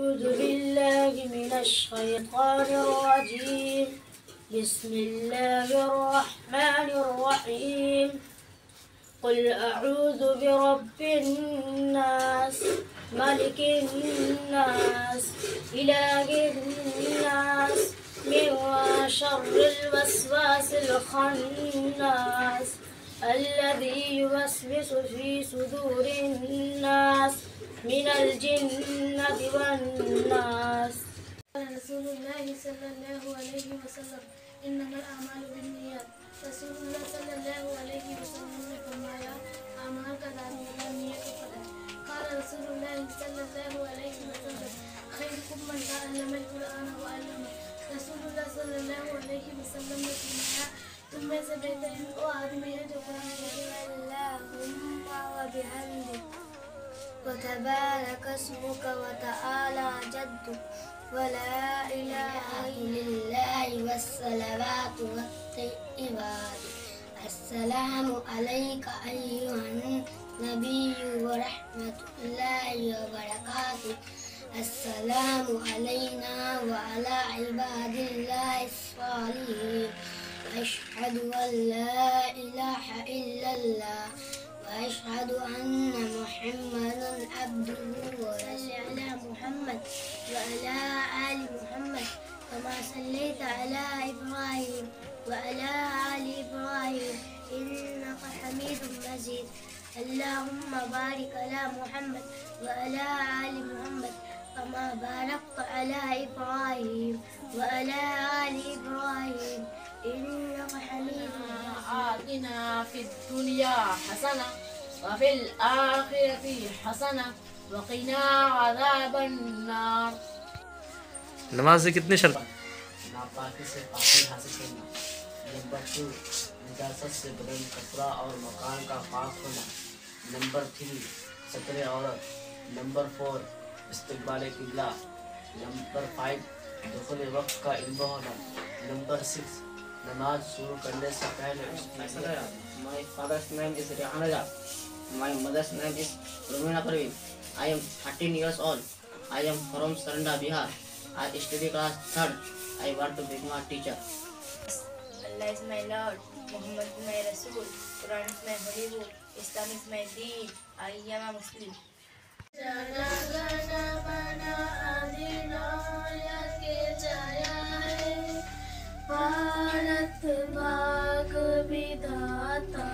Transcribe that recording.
أعوذ بالله من الشيطان الرجيم. بسم الله الرحمن الرحيم. قل أعوذ برب الناس ملك الناس إله الناس من شر الوسواس الخناس الذي يوسوس في صدور الناس من الجنة والناس. قال رسول الله صلى الله عليه وسلم إنما الأعمال بالنيات. رسول الله صلى الله عليه वसल्लम ने फरमाया अमाल का दारोमदार नियत पर है। قال رسول الله صلى الله عليه وسلم خيركم من تعلم القرآن وعلمه। रसूल صلى الله عليه वसल्लम ने फरमाया तुम में से बेहतरीन वो आदमी है जो कुरान पढ़े। अल्लाहुम्मा व बिहम्दिक व तबारक अस्मुक व तआला जद्दुक वला इलाहा इल्लल्लाह वस्सलावातु वत्तय्यिबात। अस्सलामु अलैका अय्युहन नबिय्यु व रहमतुल्लाहि व बरकातुहु। अस्सलामु अलैना व अला इबादिल्लाहिस सालिहीन। अशहदु अन ला इलाहा इल्लल्लाह व अशहदु अन्ना मुहम्मदन अब्दुहु व रसूलुहु। मुहम्मद व अला आलि मुहम्मद कमा सल्लैता अला इब्राहीम व अला आलि इब्राहीम इन्नका हमीदुम मजीद। अल्लाहुम्मा बारिक अला मुहम्मद व अला आलि मुहम्मद कमा बारकता अला इब्राहीम व अला आलि इब्राहीम इन्नका हमीदुम मजीद। आतिना फिद दुनिया हसना व फिल आखिरति हसना व क़िना अज़ाबन नार। नमाज से कितने शर्त? नापाकी से पाकी हासिल करना। नंबर 2 निजासत से बदन कपड़ा और मकान का पाक होना। नंबर 3 सतरे औरत। नंबर 4 इस्तिक़बाल क़िबला। नंबर 5 दुखुल वक्त का इल्म होना। नंबर 6 नमाज शुरू करने से पहले My father's name is Rehan Raja. My mother's name is Rumina Parveen. I am 13 years old. I am from Saranda, Bihar. I study class 3rd. I want to become a teacher. Allah is my Lord, Muhammad is my Rasul, Quran is my holy book, Islam is my deen, I am a Muslim. Jana Gana मन अधिनायक जय हे, भारत भाग्य विधाता।